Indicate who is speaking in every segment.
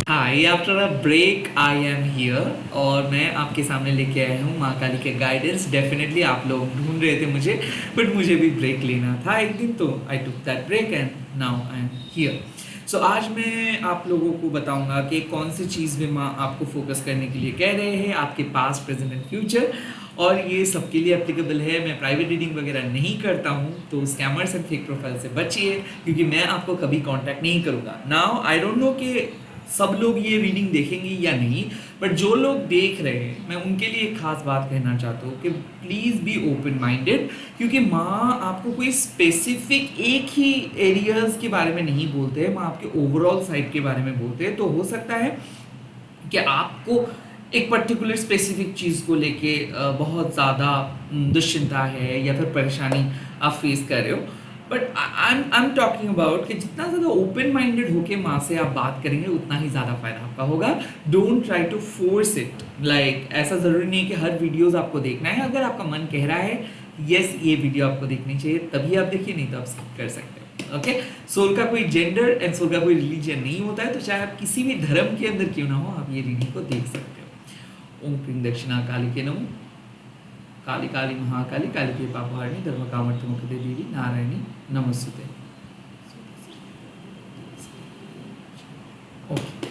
Speaker 1: Hi, after a break I am here और मैं आपके सामने लेके आया हूँ माँ काली के गाइडेंस। डेफिनेटली आप लोग ढूंढ रहे थे मुझे, बट मुझे भी ब्रेक लेना था एक दिन, तो I took that break and now I am here. So आज मैं आप लोगों को बताऊंगा कि कौन सी चीज़ में माँ आपको फोकस करने के लिए कह रहे हैं, आपके पास प्रेजेंट एंड फ्यूचर। और ये सबके लिए एप्लीकेबल है। मैं प्राइवेट रीडिंग वगैरह नहीं करता हूँ, तो स्कैमर्स एंड फेक प्रोफाइल से बचिए, क्योंकि मैं आपको कभी कांटेक्ट नहीं करूँगा। नाउ आई डोंट नो कि सब लोग ये रीडिंग देखेंगे या नहीं, बट जो लोग देख रहे हैं मैं उनके लिए एक खास बात कहना चाहता हूँ कि प्लीज़ बी ओपन माइंडेड, क्योंकि माँ आपको कोई स्पेसिफिक एक ही एरियाज के बारे में नहीं बोलते हैं, माँ आपके ओवरऑल साइड के बारे में बोलते हैं। तो हो सकता है कि आपको एक पर्टिकुलर स्पेसिफिक चीज़ को लेके बहुत ज़्यादा दुश्चिंता है या फिर परेशानी आप फेस कर रहे हो। But I am talking about कि जितना ज़्यादा ओपन माइंडेड होके माँ से आप बात करेंगे उतना ही ज़्यादा फायदा आपका होगा। Don't try to force it. Like ऐसा ज़रूरी नहीं है कि हर वीडियोस आपको देखना है। अगर आपका मन कह रहा है यस ये वीडियो आपको देखनी चाहिए, तभी आप देखिए, नहीं तो आप स्किप कर सकते हो। ओके, सोल का कोई जेंडर एंड सोल का कोई रिलीजन नहीं होता है, तो चाहे आप किसी भी धर्म के अंदर क्यों ना हो, आप ये रीडिंग को देख सकते हो। ओम क्रीम दक्षिणा काली के नमो। काली काली महाकाली काली के पापहारिणी धर्म कामर्थ्य मुक्ति देवी नारायणी नमस्ते। ओके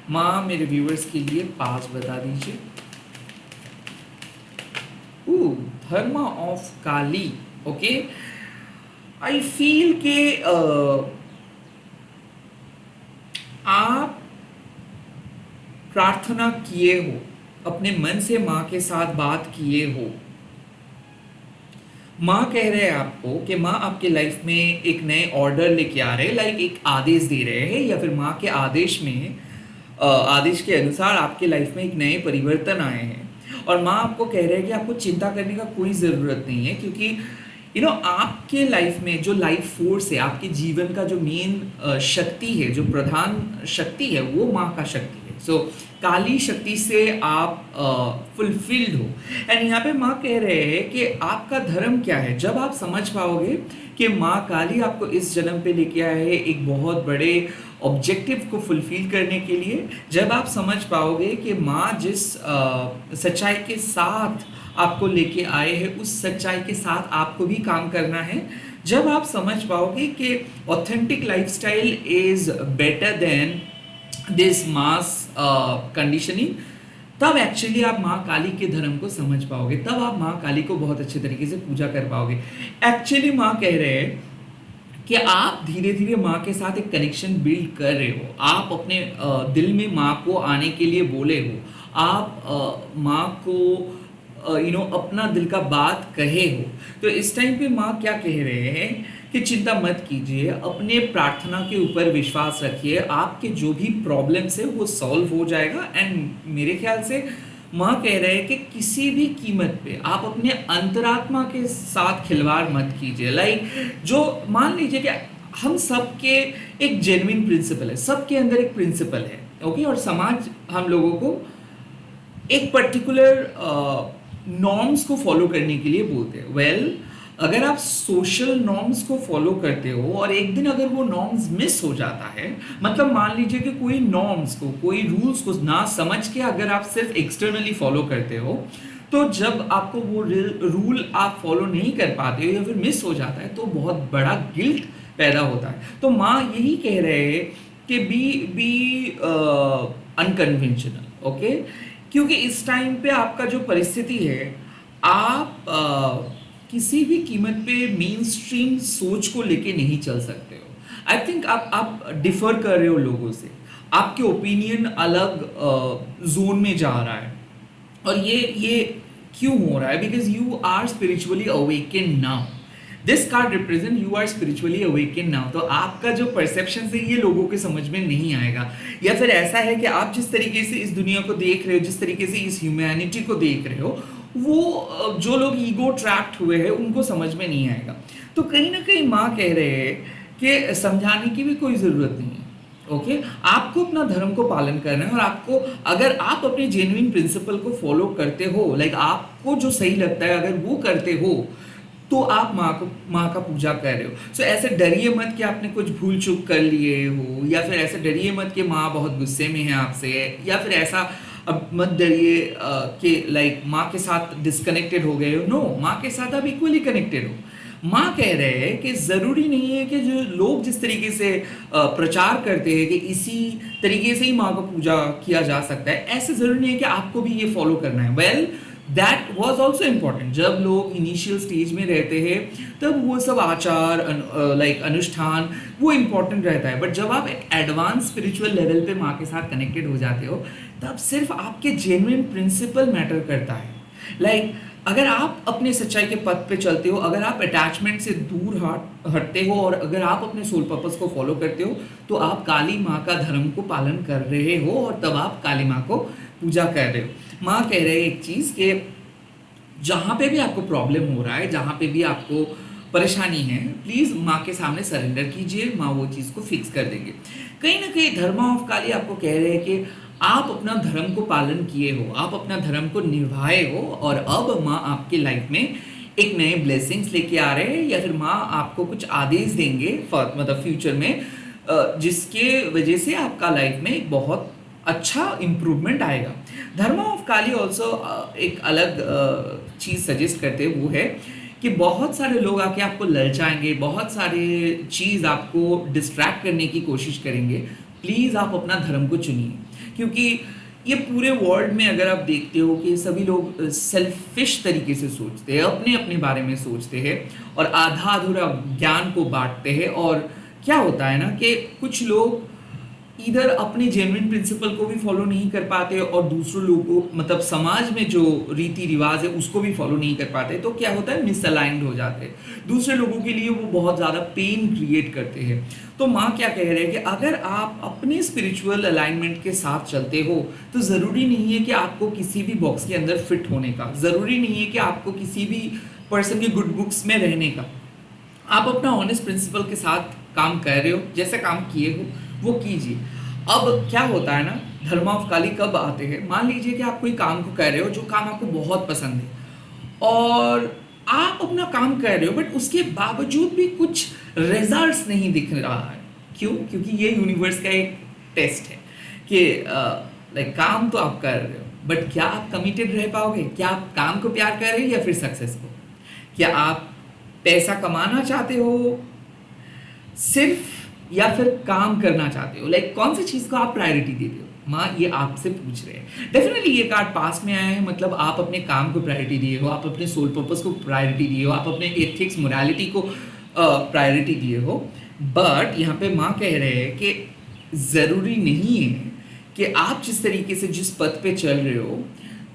Speaker 1: माँ, मेरे व्यूअर्स के लिए पास बता दीजिए। धर्म of Kali. Okay, I feel के आप प्रार्थना किए हो, अपने मन से माँ के साथ बात किए हो। माँ कह रहे हैं आपको कि माँ आपके लाइफ में एक नए ऑर्डर लेके आ रहे हैं, लाइक एक आदेश दे रहे हैं, या फिर माँ के आदेश में आदेश के अनुसार आपके लाइफ में एक नए परिवर्तन आए हैं। और माँ आपको कह रहे हैं कि आपको चिंता करने का कोई ज़रूरत नहीं है, क्योंकि आपके लाइफ में जो लाइफ फोर्स है, आपके जीवन का जो मेन शक्ति है, जो प्रधान शक्ति है, वो माँ का शक्ति है। सो काली शक्ति से आप फुलफिल्ड हो। एंड यहाँ पे माँ कह रहे हैं कि आपका धर्म क्या है। जब आप समझ पाओगे कि माँ काली आपको इस जन्म पे लेके आए हैं एक बहुत बड़े ऑब्जेक्टिव को फुलफिल करने के लिए, जब आप समझ पाओगे कि माँ जिस सच्चाई के साथ आपको लेके आए हैं उस सच्चाई के साथ आपको भी काम करना है, जब आप समझ पाओगे कि authentic lifestyle is better than this mass conditioning, तब एक्चुअली आप माँ काली के धर्म को समझ पाओगे, तब आप माँ काली को बहुत अच्छे तरीके से पूजा कर पाओगे। एक्चुअली माँ कह रहे हैं कि आप धीरे धीरे माँ के साथ एक कनेक्शन बिल्ड कर रहे हो। आप अपने दिल में माँ को आने के लिए बोले हो, आप माँ को अपना दिल का बात कहे हो। तो इस टाइम पे माँ क्या कह रहे हैं कि चिंता मत कीजिए, अपने प्रार्थना के ऊपर विश्वास रखिए, आपके जो भी प्रॉब्लम्स है वो सॉल्व हो जाएगा। एंड मेरे ख्याल से माँ कह रहे हैं कि किसी भी कीमत पे आप अपने अंतरात्मा के साथ खिलवाड़ मत कीजिए। लाइक जो मान लीजिए कि हम सबके एक जेन्युइन प्रिंसिपल है, सबके अंदर एक प्रिंसिपल है। ओके, और समाज हम लोगों को एक पर्टिकुलर नॉर्म्स को फॉलो करने के लिए बोलते हैं। वेल, अगर आप सोशल नॉर्म्स को फॉलो करते हो और एक दिन अगर वो नॉर्म्स मिस हो जाता है, मतलब मान लीजिए कि कोई नॉर्म्स को, कोई रूल्स को ना समझ के अगर आप सिर्फ एक्सटर्नली फॉलो करते हो, तो जब आपको वो रूल आप फॉलो नहीं कर पाते हो या फिर मिस हो जाता है, तो बहुत बड़ा गिल्ट पैदा होता है। तो माँ यही कह रहे हैं कि बी अनकन्वेंशनल। ओके, क्योंकि इस टाइम पे आपका जो परिस्थिति है, आप किसी भी कीमत पे मेन स्ट्रीम सोच को लेके नहीं चल सकते हो। आई थिंक आप डिफर कर रहे हो लोगों से, आपके ओपिनियन अलग जोन में जा रहा है। और ये क्यों हो रहा है? Because you are spiritually awaken now. This card represent you are spiritually awaken now. तो आपका जो परसेप्शन है ये लोगों के समझ में नहीं आएगा, या फिर ऐसा है कि आप जिस तरीके से इस दुनिया को देख रहे हो, जिस तरीके से इस ह्यूमैनिटी को देख रहे हो, वो जो लोग ईगो ट्रैप्ड हुए हैं उनको समझ में नहीं आएगा। तो कहीं ना कहीं माँ कह रहे हैं कि समझाने की भी कोई ज़रूरत नहीं है। ओके, आपको अपना धर्म को पालन करना है, और आपको, अगर आप अपने जेन्युइन प्रिंसिपल को फॉलो करते हो, लाइक आपको जो सही लगता है अगर वो करते हो, तो आप माँ का पूजा कर रहे हो। सो ऐसे डरिए मत कि आपने कुछ भूल चूक कर लिए हो, या फिर ऐसे डरिए मत कि माँ बहुत गुस्से में है आपसे, या फिर ऐसा अब मत डरिए कि लाइक माँ के साथ डिस्कनेक्टेड हो गए हो। नो, माँ के साथ आप इक्वली कनेक्टेड हो। माँ कह रहे हैं कि ज़रूरी नहीं है कि जो लोग जिस तरीके से प्रचार करते हैं कि इसी तरीके से ही माँ का पूजा किया जा सकता है, ऐसे ज़रूरी नहीं है कि आपको भी ये फॉलो करना है। Well, that was also important. जब लोग इनिशियल स्टेज में रहते हैं तब वो सब आचार लाइक अनुष्ठान वो इम्पॉर्टेंट रहता है, बट जब आप एक एडवांस स्पिरिचुअल लेवल पे माँ के साथ कनेक्टेड हो जाते हो तब सिर्फ आपके जेन्युइन प्रिंसिपल मैटर करता है। लाइक अगर आप अपने सच्चाई के पथ पे चलते हो, अगर आप अटैचमेंट से दूर हटते हो, और अगर आप अपने सोल पर्पस को फॉलो करते हो, तो आप काली माँ का धर्म को पालन कर रहे हो, और तब आप काली माँ को पूजा कर रहे हो। माँ कह रहे हैं एक चीज़ कि जहाँ पे भी आपको प्रॉब्लम हो रहा है, जहाँ पे भी आपको परेशानी है, प्लीज़ माँ के सामने सरेंडर कीजिए, माँ वो चीज़ को फिक्स कर देंगे। कहीं ना कहीं धर्मा ऑफ काली आपको कह रहे हैं कि आप अपना धर्म को पालन किए हो, आप अपना धर्म को निभाए हो, और अब माँ आपकी लाइफ में एक नए ब्लेसिंग्स लेके आ रहे हैं, या फिर माँ आपको कुछ आदेश देंगे मतलब फ्यूचर में, जिसके वजह से आपका लाइफ में एक बहुत अच्छा इम्प्रूवमेंट आएगा। धर्मा ऑफ काली ऑल्सो एक अलग चीज़ सजेस्ट करते हैं, वो है कि बहुत सारे लोग आके आपको ललचाएंगे, बहुत सारे चीज़ आपको डिस्ट्रैक्ट करने की कोशिश करेंगे। प्लीज़ आप अपना धर्म को चुनिए, क्योंकि ये पूरे वर्ल्ड में अगर आप देखते हो कि सभी लोग सेल्फिश तरीके से सोचते हैं, अपने अपने बारे में सोचते हैं, और आधा अधूरा ज्ञान को बांटते हैं। और क्या होता है ना कि कुछ लोग इधर अपने जेन्युइन प्रिंसिपल को भी फॉलो नहीं कर पाते, और दूसरों लोगों मतलब समाज में जो रीति रिवाज है उसको भी फॉलो नहीं कर पाते, तो क्या होता है, मिसअलाइंड हो जाते हैं। दूसरे लोगों के लिए वो बहुत ज़्यादा पेन क्रिएट करते हैं। तो माँ क्या कह रहे हैं कि अगर आप अपने स्पिरिचुअल अलाइनमेंट के साथ चलते हो, तो ज़रूरी नहीं है कि आपको किसी भी बॉक्स के अंदर फिट होने का, ज़रूरी नहीं है कि आपको किसी भी पर्सन के गुड बुक्स में रहने का। आप अपना ऑनेस्ट प्रिंसिपल के साथ काम कर रहे हो, जैसे काम किए हो वो कीजिए। अब क्या होता है ना, धर्मा ऑफ काली कब आते हैं, मान लीजिए कि आप कोई काम को कर रहे हो जो काम आपको बहुत पसंद है, और आप अपना काम कर रहे हो, बट उसके बावजूद भी कुछ रिजल्ट्स नहीं दिख रहा है। क्यों? क्योंकि ये यूनिवर्स का एक टेस्ट है कि लाइक काम तो आप कर रहे हो, बट क्या आप कमिटेड रह पाओगे? क्या आप काम को प्यार कर रहे हो या फिर सक्सेस को? क्या आप पैसा कमाना चाहते हो सिर्फ, या फिर काम करना चाहते हो? लाइक कौन सी चीज़ को आप प्रायोरिटी देते हो? माँ ये आपसे पूछ रहे हैं। डेफिनेटली ये कार्ड पास में आया है, मतलब आप अपने काम को प्रायोरिटी दिए हो, आप अपने सोल पर्पस को प्रायोरिटी दिए हो, आप अपने एथिक्स मोरालिटी को प्रायोरिटी दिए हो। बट यहाँ पे माँ कह रहे हैं कि ज़रूरी नहीं है कि आप जिस तरीके से जिस पथ पे चल रहे हो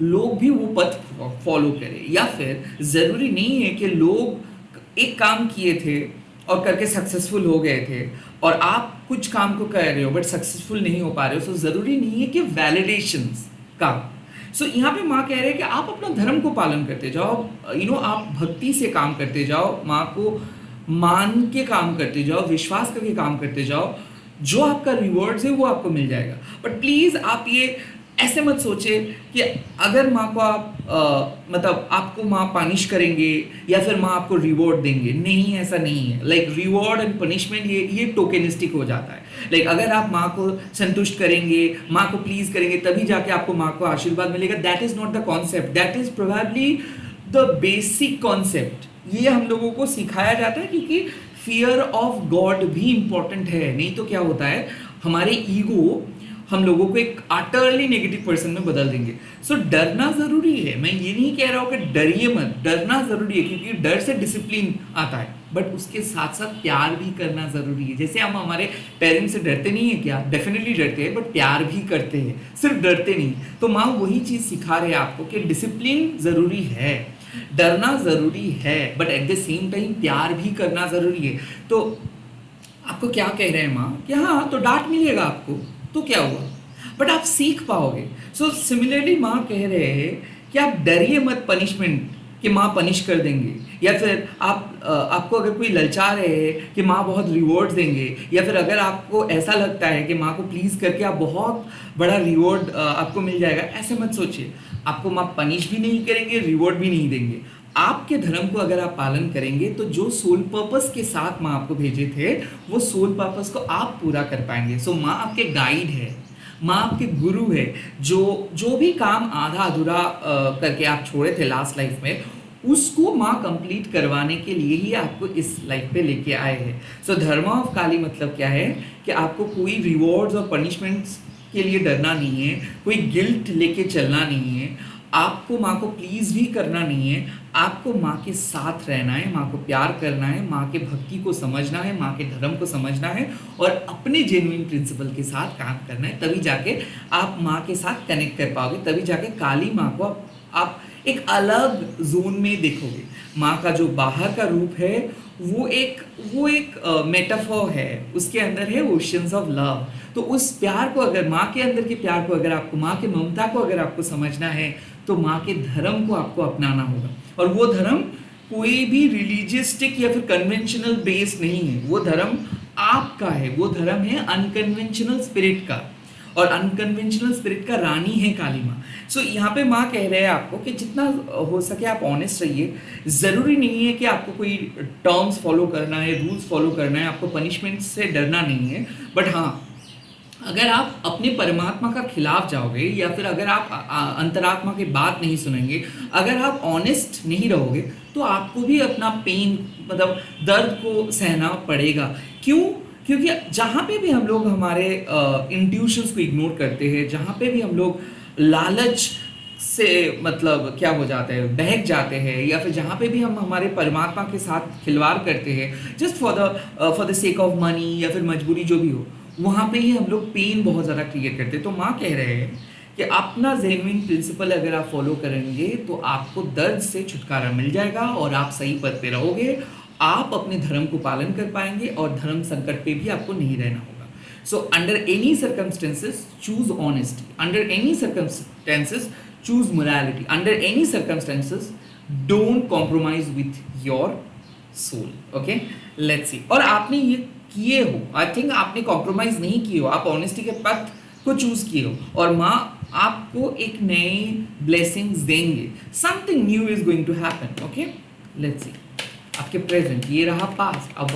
Speaker 1: लोग भी वो पथ फॉलो करें, या फिर ज़रूरी नहीं है कि लोग एक काम किए थे और करके सक्सेसफुल हो गए थे, और आप कुछ काम को कर रहे हो बट सक्सेसफुल नहीं हो पा रहे हो। सो ज़रूरी नहीं है कि वैलिडेशंस का। सो यहाँ पे माँ कह रहे हैं कि आप अपना धर्म को पालन करते जाओ, आप भक्ति से काम करते जाओ, माँ को मान के काम करते जाओ, विश्वास करके काम करते जाओ, जो आपका रिवॉर्ड्स है वो आपको मिल जाएगा। बट प्लीज़ आप ये ऐसे मत सोचे कि अगर माँ को आप मतलब आपको माँ पनिश करेंगे या फिर माँ आपको रिवॉर्ड देंगे। नहीं, ऐसा नहीं है। लाइक रिवॉर्ड एंड पनिशमेंट ये टोकेनिस्टिक हो जाता है। लाइक अगर आप माँ को संतुष्ट करेंगे, माँ को प्लीज करेंगे, तभी जाके आपको माँ को आशीर्वाद मिलेगा। That is not the concept, that is probably the basic concept. ये हम लोगों को सिखाया जाता है क्योंकि फियर ऑफ गॉड भी इंपॉर्टेंट है। नहीं तो क्या होता है, हमारे ईगो हम लोगों को एक अटरली नेगेटिव पर्सन में बदल देंगे। सो डरना जरूरी है। मैं ये नहीं कह रहा हूँ कि डरिए मत, डरना जरूरी है क्योंकि डर से डिसिप्लिन आता है, बट उसके साथ साथ प्यार भी करना जरूरी है। जैसे हम हमारे पेरेंट्स से डरते नहीं है क्या? डेफिनेटली डरते हैं, बट प्यार भी करते हैं, सिर्फ डरते नहीं। तो माँ वही चीज़ सिखा रहे हैं आपको कि डिसिप्लिन जरूरी है, डरना जरूरी है, but at the same time प्यार भी करना जरूरी है। तो आपको क्या कह रहे हैं माँ कि हाँ तो डांट मिलेगा आपको, तो क्या हुआ, बट आप सीख पाओगे। सो सिमिलरली माँ कह रहे हैं कि आप डरिए मत पनिशमेंट कि माँ पनिश कर देंगे, या फिर आपको अगर कोई ललचा रहे हैं कि माँ बहुत रिवॉर्ड देंगे, या फिर अगर आपको ऐसा लगता है कि माँ को प्लीज़ करके आप बहुत बड़ा रिवॉर्ड आपको मिल जाएगा, ऐसे मत सोचिए। आपको माँ पनिश भी नहीं करेंगे, रिवॉर्ड भी नहीं देंगे। आपके धर्म को अगर आप पालन करेंगे तो जो सोल पर्पस के साथ माँ आपको भेजे थे वो सोल पर्पस को आप पूरा कर पाएंगे। सो माँ आपके गाइड है, माँ आपके गुरु है। जो जो भी काम आधा अधूरा करके आप छोड़े थे लास्ट लाइफ में, उसको माँ कंप्लीट करवाने के लिए ही आपको इस लाइफ पे लेके आए हैं। सो धर्म ऑफ काली मतलब क्या है कि आपको कोई रिवॉर्ड्स और पनिशमेंट्स के लिए डरना नहीं है, कोई गिल्ट लेके चलना नहीं है, आपको माँ को प्लीज भी करना नहीं है, आपको माँ के साथ रहना है, माँ को प्यार करना है, माँ के भक्ति को समझना है, माँ के धर्म को समझना है और अपने जेन्युइन प्रिंसिपल के साथ काम करना है। तभी जाके आप माँ के साथ कनेक्ट कर पाओगे, तभी जाके काली माँ को आप एक अलग जोन में देखोगे। माँ का जो बाहर का रूप है वो एक मेटाफोर है, उसके अंदर है ओशंस ऑफ लव। तो उस प्यार को अगर माँ के अंदर के प्यार को अगर आपको, माँ के ममता को अगर आपको समझना है तो माँ के धर्म को आपको अपनाना होगा। और वो धर्म कोई भी रिलीजियस्टिक या फिर कन्वेंशनल बेस नहीं है, वो धर्म आपका है, वो धर्म है अनकन्वेंशनल स्पिरिट का, और अनकन्वेंशनल स्पिरिट का रानी है काली माँ। सो यहाँ पे माँ कह रहे हैं आपको कि जितना हो सके आप ऑनेस्ट रहिए। ज़रूरी नहीं है कि आपको कोई टर्म्स फॉलो करना है, रूल्स फॉलो करना है, आपको पनिशमेंट से डरना नहीं है। बट हाँ, अगर आप अपने परमात्मा का खिलाफ जाओगे या फिर अगर आप अंतरात्मा की बात नहीं सुनेंगे, अगर आप ऑनेस्ट नहीं रहोगे तो आपको भी अपना पेन मतलब दर्द को सहना पड़ेगा। क्यों? क्योंकि जहाँ पे भी हम लोग हमारे इंट्यूशंस को इग्नोर करते हैं, जहाँ पे भी हम लोग लालच से मतलब क्या हो जाते हैं, बहक जाते हैं, या फिर जहाँ पे भी हम हमारे परमात्मा के साथ खिलवाड़ करते हैं just for the sake of money या फिर मजबूरी जो भी हो, वहाँ पे ही हम लोग पेन बहुत ज़्यादा क्रिएट करते हैं। तो माँ कह रहे हैं कि अपना जेन्युइन प्रिंसिपल अगर आप फॉलो करेंगे तो आपको दर्द से छुटकारा मिल जाएगा और आप सही पद पे रहोगे, आप अपने धर्म को पालन कर पाएंगे और धर्म संकट पे भी आपको नहीं रहना होगा। So under any circumstances choose honesty, under any circumstances choose morality, under any circumstances don't compromise with your soul. Okay, let's see. और आपने ये किए हो, आई थिंक आपने कॉम्प्रोमाइज नहीं किए हो, आप ऑनेस्टी के पथ को चूज किए हो और माँ आपको एक नए ब्लेसिंग्स देंगे। Something new is going to happen. Okay, let's see. आपके प्रेजेंट, ये रहा पास, अब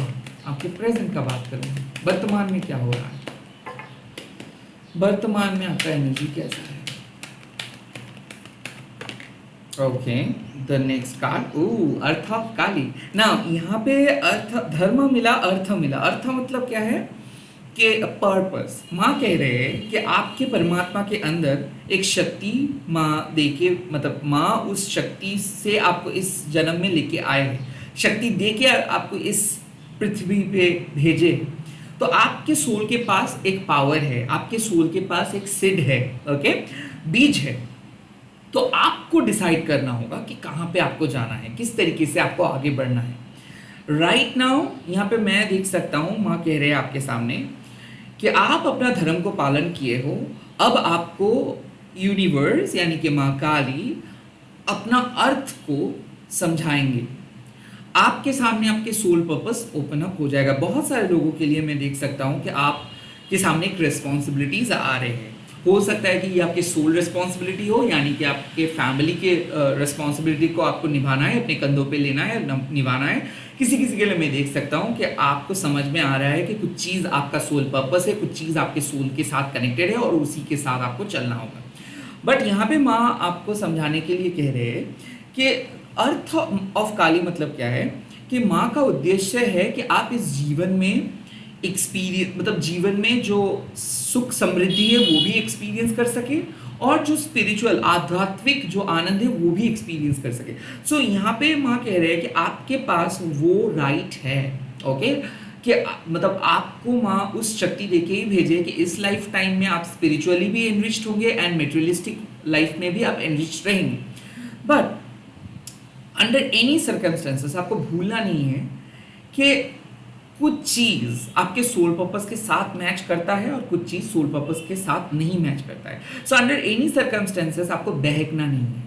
Speaker 1: आपके प्रेजेंट का बात करूंगा। वर्तमान में क्या हो रहा है, वर्तमान में आपका एनर्जी कैसा है। Okay, the next card, earth of Kali. ना यहाँ पे अर्थ, धर्म मिला, अर्थ मिला। अर्थ मतलब क्या है कि पर्पस। माँ कह रहे हैं कि आपके परमात्मा के अंदर एक शक्ति माँ देके, मतलब माँ उस शक्ति से आपको इस जन्म में लेके आए हैं, शक्ति देके आपको इस पृथ्वी पे भेजे। तो आपके सोल के पास एक पावर है, आपके सोल के पास एक सिड है, ओके, बीज है। तो आपको डिसाइड करना होगा कि कहाँ पे आपको जाना है, किस तरीके से आपको आगे बढ़ना है। राइट नाउ यहाँ पे मैं देख सकता हूँ माँ कह रहे हैं आपके सामने कि आप अपना धर्म को पालन किए हो, अब आपको यूनिवर्स यानी कि माँ काली अपना अर्थ को समझाएंगे। आपके सामने आपके सोल पर्पस ओपन अप हो जाएगा। बहुत सारे लोगों के लिए मैं देख सकता हूँ कि आपके सामने एक रिस्पॉन्सिबिलिटीज आ रहे हैं। हो सकता है कि ये आपके सोल रिस्पॉन्सिबिलिटी हो, यानी कि आपके फैमिली के रिस्पॉन्सिबिलिटी को आपको निभाना है, अपने कंधों पे लेना है, निभाना है। किसी किसी के लिए मैं देख सकता हूँ कि आपको समझ में आ रहा है कि कुछ चीज़ आपका सोल पर्पस है, कुछ चीज़ आपके सोल के साथ कनेक्टेड है और उसी के साथ आपको चलना होगा। बट यहाँ पे माँ आपको समझाने के लिए कह रहे हैं कि अर्थ ऑफ काली मतलब क्या है, कि माँ का उद्देश्य है कि आप इस जीवन में एक्सपीरियंस, मतलब जीवन में जो सुख समृद्धि है वो भी एक्सपीरियंस कर सके और जो स्पिरिचुअल आध्यात्मिक जो आनंद है वो भी एक्सपीरियंस कर सके। सो यहाँ पे माँ कह रहे हैं कि आपके पास वो राइट है, ओके, कि मतलब आपको माँ उस शक्ति देके ही भेजे कि इस लाइफ टाइम में आप स्पिरिचुअली भी एनरिच्ड होंगे एंड मेटेरियलिस्टिक लाइफ में भी आप एनरिच्ड रहेंगे। बट अंडर एनी सर्कमस्टेंसेस आपको भूलना नहीं है कि कुछ चीज़ आपके सोल पर्पस के साथ मैच करता है और कुछ चीज़ सोल पर्पस के साथ नहीं मैच करता है। सो अंडर एनी सर्कमस्टेंसेस आपको बहकना नहीं है।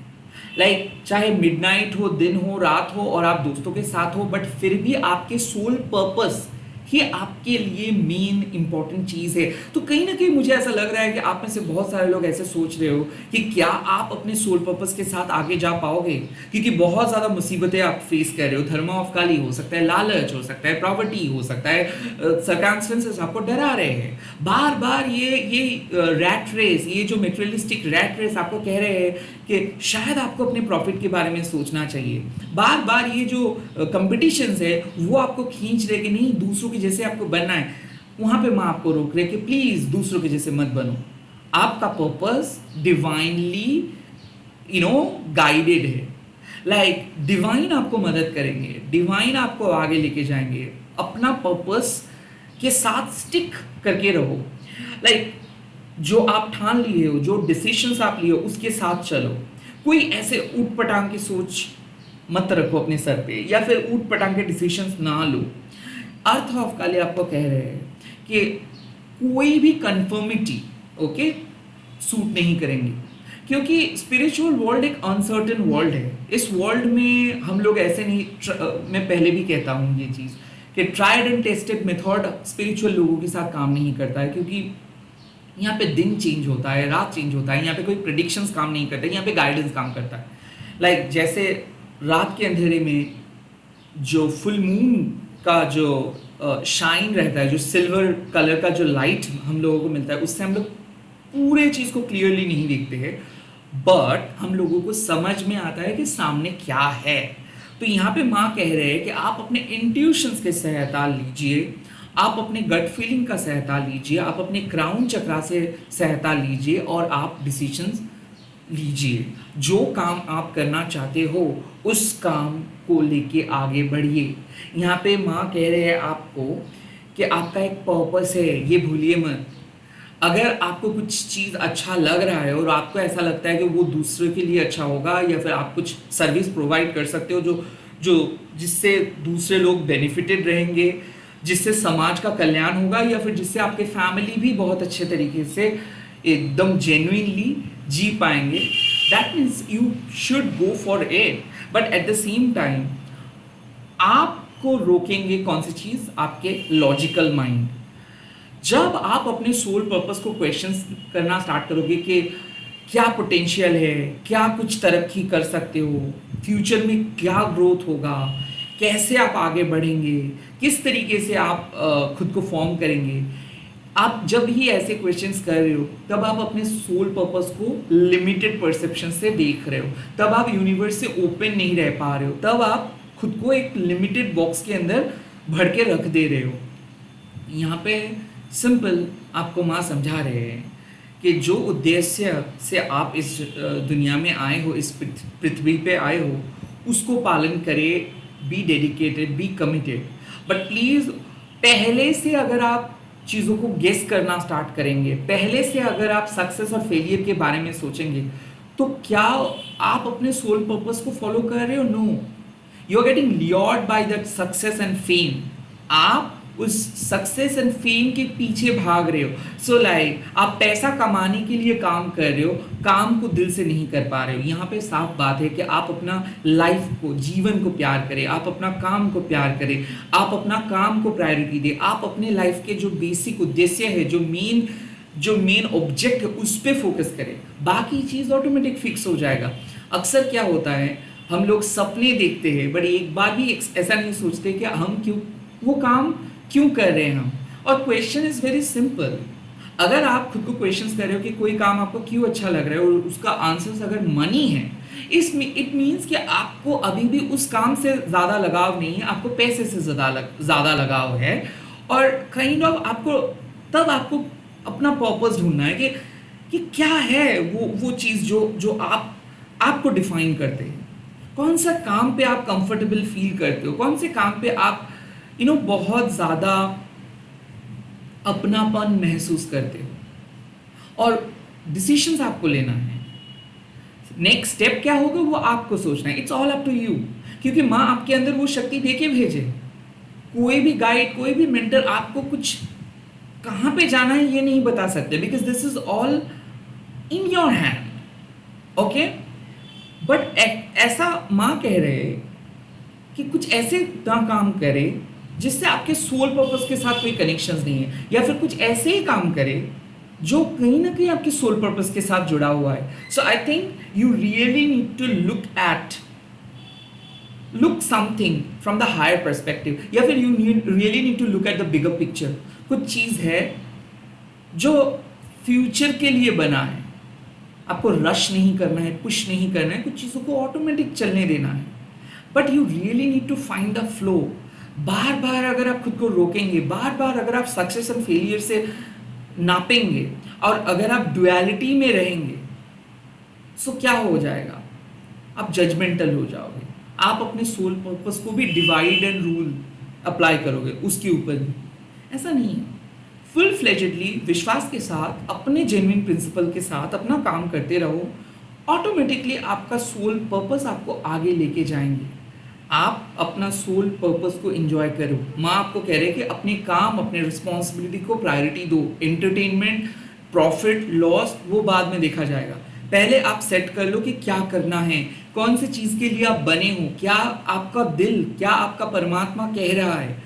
Speaker 1: लाइक चाहे मिडनाइट हो, दिन हो, रात हो और आप दोस्तों के साथ हो, बट फिर भी आपके सोल पर्पस ये आपके लिए मेन इंपॉर्टेंट चीज़ है। तो कहीं ना कहीं मुझे ऐसा लग रहा है कि आप में से बहुत सारे लोग ऐसे सोच रहे हो कि क्या आप अपने सोल पर्पस के साथ आगे जा पाओगे, क्योंकि बहुत ज़्यादा मुसीबतें आप फेस कर रहे हो। धर्म ऑफ काली हो सकता है, लालच हो सकता है, प्रॉपर्टी हो सकता है, सर्कमस्टेंसेस आपको डरा रहे हैं बार बार। ये रैट रेस, ये जो मेटेरियलिस्टिक रैट रेस आपको कह रहे हैं कि शायद आपको अपने प्रॉफिट के बारे में सोचना चाहिए। बार बार ये जो कंपटीशंस है वो आपको खींच रहे कि नहीं दूसरों के जैसे आपको बनना है। वहाँ पे माँ आपको रोक रहे कि प्लीज़ दूसरों के जैसे मत बनो। आपका पर्पस डिवाइनली गाइडेड है। लाइक डिवाइन आपको मदद करेंगे, डिवाइन आपको आगे लेके जाएंगे। अपना पर्पस के साथ स्टिक करके रहो। लाइक जो आप ठान लिए हो, जो डिसीशंस आप लिए हो, उसके साथ चलो। कोई ऐसे ऊट पटांग की सोच मत रखो अपने सर पे, या फिर ऊट पटांग के डिसीशंस ना लो। अर्थ ऑफ काली आपको कह रहे हैं कि कोई भी कंफर्मिटी ओके सूट नहीं करेंगे, क्योंकि स्पिरिचुअल वर्ल्ड एक अनसर्टेन वर्ल्ड है। इस वर्ल्ड में हम लोग ऐसे नहीं मैं पहले भी कहता हूँ ये चीज़ कि tried and tested method spiritual लोगों के साथ काम नहीं करता है, क्योंकि यहाँ पे दिन चेंज होता है, रात चेंज होता है। यहाँ पे कोई प्रिडिक्शंस काम नहीं करता है, यहाँ पे गाइडेंस काम करता है। लाइक जैसे रात के अंधेरे में जो फुल मून का जो शाइन रहता है, जो सिल्वर कलर का जो लाइट हम लोगों को मिलता है, उससे हम लोग पूरे चीज़ को क्लियरली नहीं देखते हैं, बट हम लोगों को समझ में आता है कि सामने क्या है। तो यहाँ पे माँ कह रहे हैं कि आप अपने इंट्यूशंस के सहायता लीजिए, आप अपने गट फीलिंग का सहायता लीजिए, आप अपने क्राउन चक्रा से सहायता लीजिए और आप डिसीजंस लीजिए। जो काम आप करना चाहते हो उस काम को लेके आगे बढ़िए। यहाँ पे माँ कह रहे हैं आपको कि आपका एक पर्पस है, ये भूलिए मत। अगर आपको कुछ चीज़ अच्छा लग रहा है और आपको ऐसा लगता है कि वो दूसरे के लिए अच्छा होगा, या फिर आप कुछ सर्विस प्रोवाइड कर सकते हो जो जो जिससे दूसरे लोग बेनिफिटेड रहेंगे, जिससे समाज का कल्याण होगा, या फिर जिससे आपके फैमिली भी बहुत अच्छे तरीके से एकदम जेन्युइनली जी पाएंगे, that means you should go for it. But at the same time आपको रोकेंगे कौन सी चीज़? आपके लॉजिकल माइंड। जब आप अपने सोल पर्पस को क्वेश्चंस करना स्टार्ट करोगे कि क्या पोटेंशियल है, क्या कुछ तरक्की कर सकते हो, फ्यूचर में क्या ग्रोथ होगा, कैसे आप आगे बढ़ेंगे, किस तरीके से आप खुद को फॉर्म करेंगे, आप जब ही ऐसे क्वेश्चंस कर रहे हो तब आप अपने सोल पर्पस को लिमिटेड परसेप्शन से देख रहे हो, तब आप यूनिवर्स से ओपन नहीं रह पा रहे हो, तब आप खुद को एक लिमिटेड बॉक्स के अंदर भर के रख दे रहे हो। यहाँ पे सिंपल आपको माँ समझा रहे हैं कि जो उद्देश्य से आप इस दुनिया में आए हो, इस पृथ्वी पे आए हो, उसको पालन करें। Be dedicated, be committed. But please पहले से अगर आप चीज़ों को गेस करना स्टार्ट करेंगे, पहले से अगर आप सक्सेस और फेलियर के बारे में सोचेंगे, तो क्या आप अपने सोल पर्पस को फॉलो कर रहे हो? No, you are getting lured by that success and fame. आप उस सक्सेस एंड फेम के पीछे भाग रहे हो। सो लाइक आप पैसा कमाने के लिए काम कर रहे हो, काम को दिल से नहीं कर पा रहे हो। यहाँ पे साफ बात है कि आप अपना लाइफ को, जीवन को प्यार करें, आप अपना काम को प्यार करें, आप अपना काम को प्रायोरिटी दें, आप अपने लाइफ के जो बेसिक उद्देश्य है, जो मेन ऑब्जेक्ट है, उस पर फोकस करें। बाकी चीज़ ऑटोमेटिक फिक्स हो जाएगा। अक्सर क्या होता है, हम लोग सपने देखते हैं बट एक बार भी ऐसा नहीं सोचते कि हम वो काम क्यों कर रहे हैं हम। और क्वेश्चन इज वेरी सिंपल। अगर आप खुद को क्वेश्चन कर रहे हो कि कोई काम आपको क्यों अच्छा लग रहा है और उसका आंसर अगर मनी है, इट मीन्स कि आपको अभी भी उस काम से ज़्यादा लगाव नहीं है, आपको पैसे से ज़्यादा लगाव है। और काइंड ऑफ आपको अपना पर्पस ढूंढना है कि क्या है वो चीज़ जो आपको डिफाइन करते हैं। कौन सा काम पे आप कंफर्टेबल फील करते हो, कौन से काम पे आप बहुत ज़्यादा अपनापन महसूस करते हो, और डिसीशंस आपको लेना है। नेक्स्ट स्टेप क्या होगा वो आपको सोचना है। It's all up to you, क्योंकि माँ आपके अंदर वो शक्ति दे के भेजे। कोई भी गाइड, कोई भी मेंटर आपको कुछ कहाँ पे जाना है ये नहीं बता सकते, because this is all in your hand. Okay, but ऐसा माँ कह रहे कि कुछ ऐसे ना काम करे जिससे आपके सोल पर्पस के साथ कोई कनेक्शंस नहीं है, या फिर कुछ ऐसे ही काम करे जो कहीं ना कहीं आपके सोल पर्पस के साथ जुड़ा हुआ है। So I think you really need to look something from the higher perspective, या फिर you really need to look at the bigger picture. कुछ चीज़ है जो फ्यूचर के लिए बना है, आपको रश नहीं करना है, पुश नहीं करना है, कुछ चीज़ों को ऑटोमेटिक चलने देना है, but you really need to find the flow. बार बार अगर आप खुद को रोकेंगे, बार बार अगर आप सक्सेस एंड फेलियर से नापेंगे, और अगर आप डुअलिटी में रहेंगे, सो क्या हो जाएगा, आप जजमेंटल हो जाओगे। आप अपने सोल पर्पस को भी डिवाइड एंड रूल अप्लाई करोगे उसके ऊपर भी। ऐसा नहीं है, फुल फ्लेजेडली विश्वास के साथ अपने जेन्युइन प्रिंसिपल के साथ अपना काम करते रहो, ऑटोमेटिकली आपका सोल पर्पस आपको आगे लेके जाएंगे। आप अपना सोल पर्पस को एंजॉय करो। माँ आपको कह रहे हैं कि अपने काम, अपने रिस्पॉन्सिबिलिटी को प्रायोरिटी दो। एंटरटेनमेंट, प्रॉफिट, लॉस वो बाद में देखा जाएगा। पहले आप सेट कर लो कि क्या करना है, कौन सी चीज़ के लिए आप बने हो, क्या आपका दिल, क्या आपका परमात्मा कह रहा है,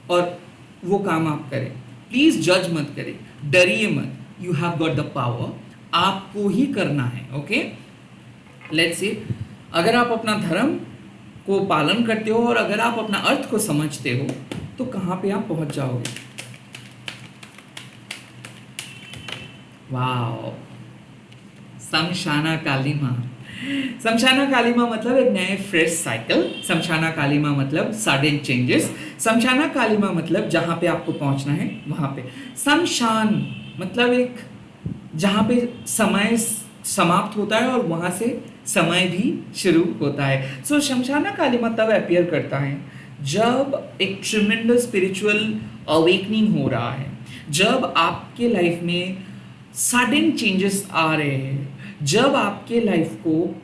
Speaker 1: और वो काम आप करें। प्लीज़ जज मत करें, डरिए मत। You have got the power, आपको ही करना है। ओके, लेट्स सी, अगर आप अपना धर्म को पालन करते हो और अगर आप अपना अर्थ को समझते हो, तो कहाँ पे आप पहुंच जाओगे। वाह, शमशाना कालीमा। शमशाना कालीमा मतलब एक नए फ्रेश साइकिल। शमशाना कालीमा मतलब सडन चेंजेस। शमशाना कालीमा मतलब जहाँ पे आपको पहुँचना है वहाँ पे। शमशान मतलब एक जहाँ पे समय समाप्त होता है और वहाँ से समय भी शुरू होता है। सो शमशाना कालीमा तब अपीयर करता है जब एक ट्रिमेंडस स्पिरिचुअल अवेकनिंग हो रहा है, जब आपके लाइफ में सडन चेंजेस आ रहे हैं, जब आपके लाइफ को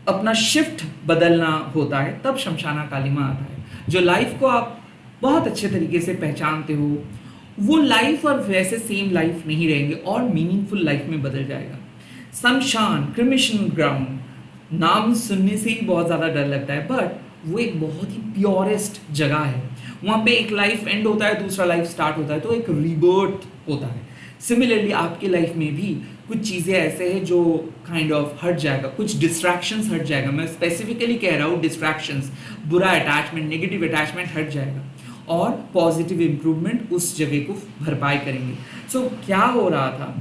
Speaker 1: अपना शिफ्ट बदलना होता है, तब शमशाना कालीमा आता है। जो लाइफ को आप बहुत अच्छे तरीके से पहचानते हो, वो लाइफ और वैसे सेम लाइफ नहीं रहेंगे और मीनिंगफुल लाइफ में बदल जाएगा। शमशान, क्रिमेशन ग्राउंड, नाम सुनने से ही बहुत ज़्यादा डर लगता है, बट वो एक बहुत ही प्योरेस्ट जगह है। वहाँ पे एक लाइफ एंड होता है, दूसरा लाइफ स्टार्ट होता है, तो एक रीबर्थ होता है। सिमिलरली आपके लाइफ में भी कुछ चीज़ें ऐसे हैं जो काइंड ऑफ हट जाएगा, कुछ डिस्ट्रैक्शंस हट जाएगा। मैं स्पेसिफिकली कह रहा हूँ डिस्ट्रैक्शंस, बुरा अटैचमेंट, नेगेटिव अटैचमेंट हट जाएगा और पॉजिटिव इम्प्रूवमेंट उस जगह को भरपाई करेंगे। सो क्या हो रहा था,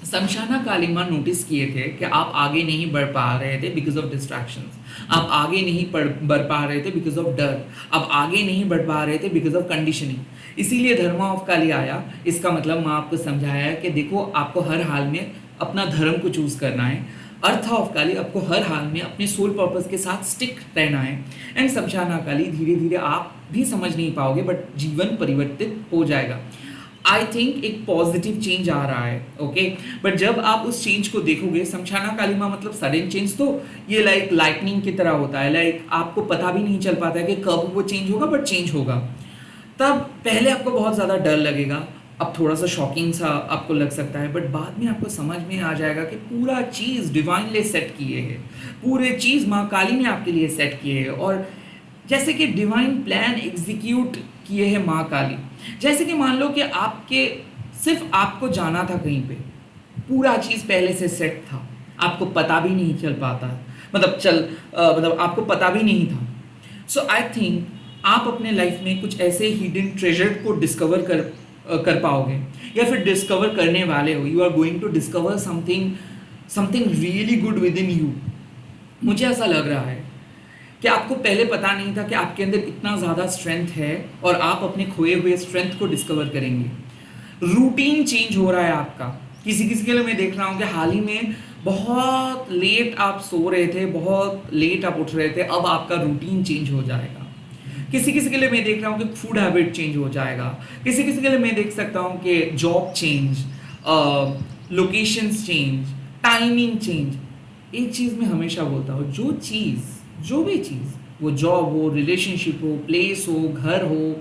Speaker 1: शमशाना कालीमा नोटिस किए थे कि आप आगे नहीं बढ़ पा रहे थे बिकॉज ऑफ डिस्ट्रैक्शंस, आप आगे नहीं बढ़ पा रहे थे बिकॉज ऑफ डर, आप आगे नहीं बढ़ पा रहे थे बिकॉज ऑफ कंडीशनिंग। इसीलिए धर्मा ऑफ काली आया। इसका मतलब मैं आपको समझाया है कि देखो, आपको हर हाल में अपना धर्म को चूज करना है। अर्थ ऑफ काली, आपको हर हाल में अपने सोल पर्पस के साथ स्टिक रहना है। एंड शमशाना काली, धीरे धीरे आप भी समझ नहीं पाओगे बट जीवन परिवर्तित हो जाएगा। आई थिंक एक पॉजिटिव चेंज आ रहा है। ओके, बट जब आप उस चेंज को देखोगे, शमशाना कालीमा मतलब सडन चेंज, तो ये लाइक लाइटनिंग की तरह होता है। लाइक आपको पता भी नहीं चल पाता है कि कब वो चेंज होगा, बट चेंज होगा। तब पहले आपको बहुत ज़्यादा डर लगेगा, अब थोड़ा सा शॉकिंग सा आपको लग सकता है, बट बाद में आपको समझ में आ जाएगा कि पूरा चीज़ डिवाइनली सेट किए है, पूरे चीज़ माँ काली ने आपके लिए सेट किए है। और जैसे कि डिवाइन प्लान एग्जीक्यूट किए हैं माँ काली। जैसे कि मान लो कि आपके सिर्फ आपको जाना था कहीं पे, पूरा चीज़ पहले से सेट था, आपको पता भी नहीं चल पाता, मतलब आपको पता भी नहीं था। सो आई थिंक आप अपने लाइफ में कुछ ऐसे हिडन ट्रेजर को डिस्कवर कर पाओगे, या फिर डिस्कवर करने वाले हो। You are going to discover something really good within you. मुझे ऐसा लग रहा है कि आपको पहले पता नहीं था कि आपके अंदर इतना ज़्यादा स्ट्रेंथ है, और आप अपने खोए हुए स्ट्रेंथ को डिस्कवर करेंगे। रूटीन चेंज हो रहा है आपका। किसी किसी के लिए मैं देख रहा हूँ कि हाल ही में बहुत लेट आप सो रहे थे, बहुत लेट आप उठ रहे थे, अब आपका रूटीन चेंज हो जाएगा। किसी किसी के लिए मैं देख रहा हूँ कि फूड हैबिट चेंज हो जाएगा। किसी किसी के लिए मैं देख सकता हूँ कि job change, locations change, timing change. एक चीज़ मैं हमेशा बोलता हूँ, जो भी चीज़, वो जॉब हो, रिलेशनशिप हो, प्लेस हो, घर हो,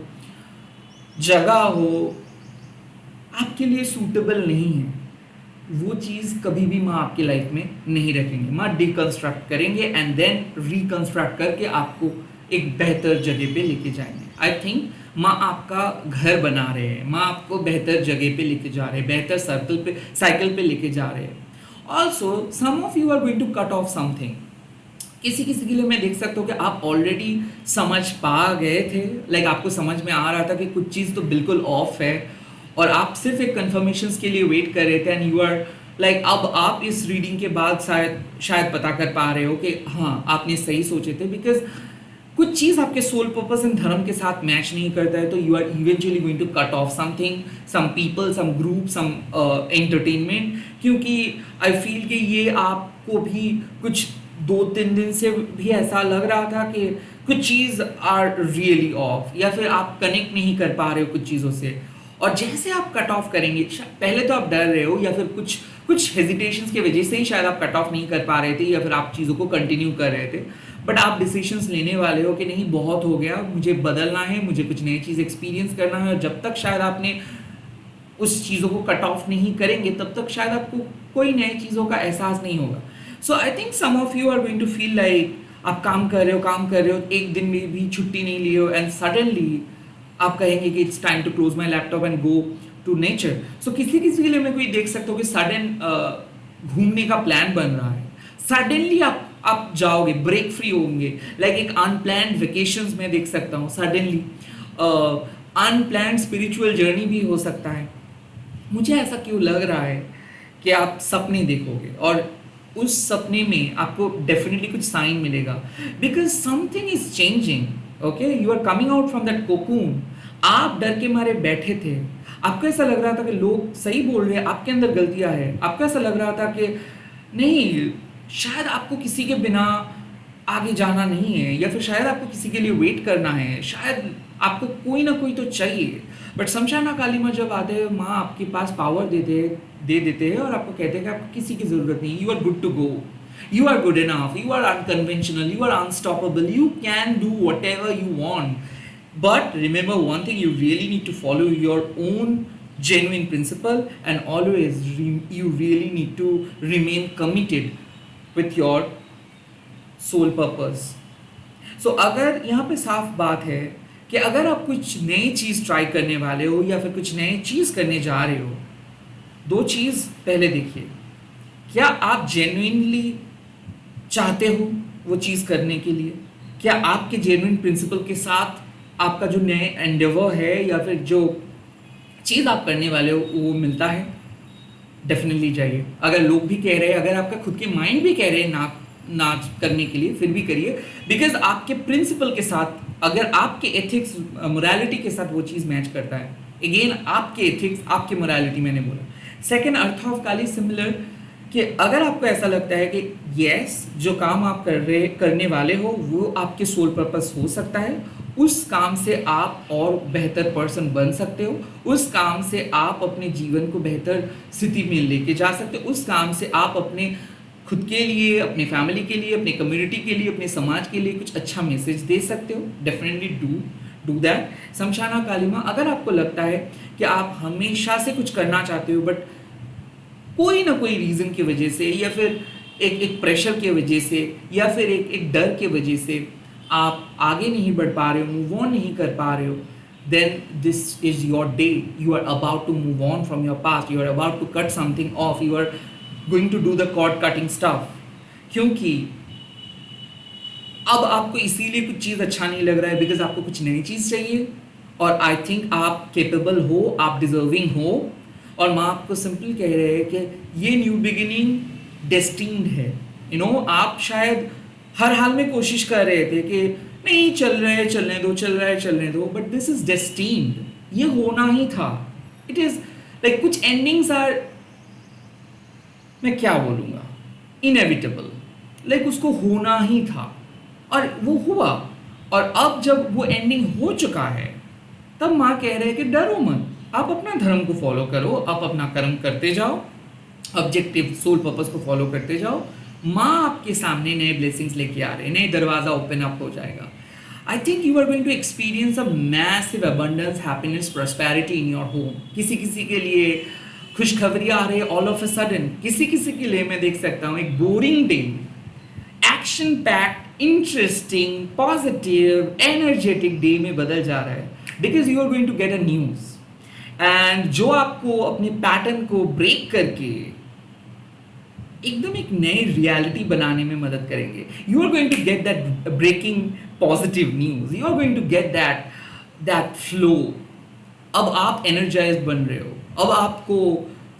Speaker 1: जगह हो, आपके लिए सूटेबल नहीं है, वो चीज़ कभी भी माँ आपकी लाइफ में नहीं रखेंगे। माँ डिकंस्ट्रक्ट करेंगे एंड देन रिकंस्ट्रक्ट करके आपको एक बेहतर जगह पे लेके जाएंगे। आई थिंक माँ आपका घर बना रहे हैं, माँ आपको बेहतर जगह पे लेके जा रहे हैं, बेहतर सर्कल पे साइकिल पे लेके जा रहे हैं. Also some of you are going to cut off something. किसी किसी के लिए मैं देख सकता हूँ कि आप ऑलरेडी समझ पा गए थे, लाइक आपको समझ में आ रहा था कि कुछ चीज़ तो बिल्कुल ऑफ है, और आप सिर्फ एक कन्फर्मेशन के लिए वेट कर रहे थे, एंड यू आर लाइक अब आप इस रीडिंग के बाद शायद शायद पता कर पा रहे हो कि हाँ आपने सही सोचे थे, बिकॉज कुछ चीज़ आपके सोल पर्पस एंड धर्म के साथ मैच नहीं करता है, तो you are eventually going to cut off something, some people, some group, some entertainment, क्योंकि आई फील कि ये आपको भी कुछ 2-3 दिन से भी ऐसा लग रहा था कि कुछ चीज़ आर रियली ऑफ, या फिर आप कनेक्ट नहीं कर पा रहे हो कुछ चीज़ों से. और जैसे आप कट ऑफ करेंगे, पहले तो आप डर रहे हो, या फिर कुछ कुछ हेजिटेशंस की वजह से ही शायद आप कट ऑफ नहीं कर पा रहे थे, या फिर आप चीज़ों को कंटिन्यू कर रहे थे, बट आप डिसीजंस लेने वाले हो कि नहीं बहुत हो गया, मुझे बदलना है, मुझे कुछ नई चीज़ एक्सपीरियंस करना है. और जब तक शायद आपने उस चीज़ों को कट ऑफ नहीं करेंगे, तब तक शायद आपको कोई नई चीज़ों का एहसास नहीं होगा. So I think some of you are going to feel like आप काम कर रहे हो, एक दिन में भी छुट्टी नहीं ली हो, एंड सडनली आप कहेंगे कि it's time to close my laptop and go to nature. So किसी किसी के लिए मैं कोई देख सकता हूँ कि सडन घूमने का प्लान बन रहा है, सडनली आप जाओगे, ब्रेक फ्री होंगे, लाइक एक अनप्लान्ड वेकेशंस में देख सकता हूँ, सडनली अनप्लान्ड स्पिरिचुअल जर्नी भी हो सकता है. मुझे ऐसा क्यों लग रहा है कि आप सपने देखोगे, और उस सपने में आपको डेफिनेटली कुछ साइन मिलेगा, because something is changing. Okay, you are coming out from that cocoon. आप डर के मारे बैठे थे, आपको ऐसा लग रहा था कि लोग सही बोल रहे हैं, आपके अंदर गलतियां हैं, आपको ऐसा लग रहा था कि नहीं, शायद आपको किसी के बिना आगे जाना नहीं है, या फिर शायद आपको किसी के लिए वेट करना है, शायद आपको कोई ना कोई तो चाहिए. बट शमशाना काली माँ जब आते हैं, माँ आपके पास पावर दे देते हैं और आपको कहते हैं कि आपको किसी की ज़रूरत नहीं, you are good to go, you are good enough, you are unconventional, you are unstoppable, you can do whatever you want. But remember one thing, you really need to follow your own genuine principle, and always you really need to remain committed with your soul purpose. So अगर यहाँ पे साफ बात है कि अगर आप कुछ नई चीज़ ट्राई करने वाले हो, या फिर कुछ नई चीज़ करने जा रहे हो, दो चीज़ पहले देखिए, क्या आप जेन्युइनली चाहते हो वो चीज़ करने के लिए, क्या आपके जेन्युइन प्रिंसिपल के साथ आपका जो नए एंडेवर है, या फिर जो चीज़ आप करने वाले हो वो मिलता है. डेफिनेटली जाइए. अगर लोग भी कह रहे हैं, अगर आपका खुद के माइंड भी कह रहे हैं ना करने के लिए, फिर भी करिए, बिकॉज आपके प्रिंसिपल के साथ, अगर आपके एथिक्स मोरालिटी के साथ वो चीज़ मैच करता है. अगेन आपके एथिक्स, आपके मोरालिटी मैंने बोला. Second, earth of Kali similar, कि अगर आपको ऐसा लगता है कि यस जो काम आप करने वाले हो वो आपके सोल पर्पस हो सकता है, उस काम से आप और बेहतर पर्सन बन सकते हो, उस काम से आप अपने जीवन को बेहतर स्थिति में लेके जा सकते हो, उस काम से आप अपने खुद के लिए, अपने फैमिली के लिए, अपने कम्युनिटी के लिए, अपने समाज के लिए कुछ अच्छा मैसेज दे सकते हो. Definitely do that. Shamshana Kali माँ, अगर आपको लगता है कि आप हमेशा से कुछ करना चाहते हो, बट कोई ना कोई रीज़न की वजह से, या फिर एक प्रेशर की वजह से, या फिर एक डर की वजह से आप आगे नहीं बढ़ पा रहे हो, मूव ऑन नहीं कर पा रहे हो, then this is your day. You are about to move on from your past, you are about to cut something off, you are going to do the cord cutting stuff. क्योंकि अब आपको इसीलिए कुछ चीज़ अच्छा नहीं लग रहा है, बिकॉज आपको कुछ नई चीज़ चाहिए, और आई थिंक आप केपेबल हो, आप डिजर्विंग हो, और माँ आपको सिंपल कह रहे हैं कि ये न्यू बिगिनिंग डेस्टिन्ड है. आप शायद हर हाल में कोशिश कर रहे थे कि नहीं चल रहे दो, बट दिस इज डेस्टिन्ड. ये होना ही था. इट इज लाइक कुछ एंडिंग्स आर, मैं क्या बोलूँगा, इनएविटेबल. लाइक उसको होना ही था, और वो हुआ. और अब जब वो एंडिंग हो चुका है, तब माँ कह रहे हैं कि डरो मत, आप अपना धर्म को फॉलो करो, आप अपना कर्म करते जाओ, ऑब्जेक्टिव सोल पर्पस को फॉलो करते जाओ. माँ आपके सामने नए ब्लेसिंग्स लेके आ रहे हैं, नए दरवाज़ा ओपन अप हो जाएगा. I think you are going to experience a massive abundance, happiness, prosperity in your home. किसी किसी के लिए खुशखबरियाँ आ रही है ऑल ऑफ अ सडन. किसी किसी के लिए मैं देख सकता हूँ एक boring day action packed, interesting, positive, energetic day में बदल जा रहा है. Because you are going to get a news, and जो आपको अपने पैटर्न को ब्रेक करके एकदम एक नई रियलिटी बनाने में मदद करेंगे. You are going to get that breaking positive news, you are going to get that flow. अब आप एनर्जाइज बन रहे हो, अब आपको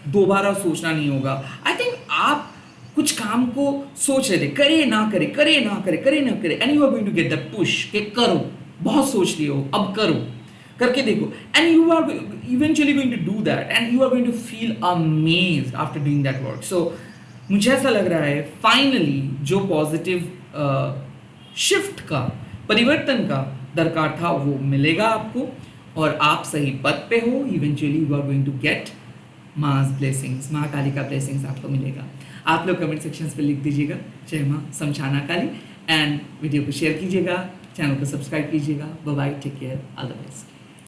Speaker 1: दोबारा सोचना नहीं होगा. आई थिंक आप कुछ काम को सोच रहे थे, करे ना करे, करे ना करे, करे ना करे, and you are going to get that push कि करो. बहुत सोच लिए हो, अब करो, करके देखो, and you are eventually going to do that, and you are going to feel amazed after doing that work. So मुझे ऐसा लग रहा है फाइनली जो पॉजिटिव शिफ्ट का, परिवर्तन का दरकार था वो मिलेगा आपको, और आप सही पथ पे हो. Eventually you are going to get mass blessings, माँ काली का ब्लेसिंग्स आपको मिलेगा. आप लोग कमेंट सेक्शंस पे लिख दीजिएगा जय माँ समझाना काली, एंड वीडियो को शेयर कीजिएगा, चैनल को सब्सक्राइब कीजिएगा. Bye bye, take care, all the best.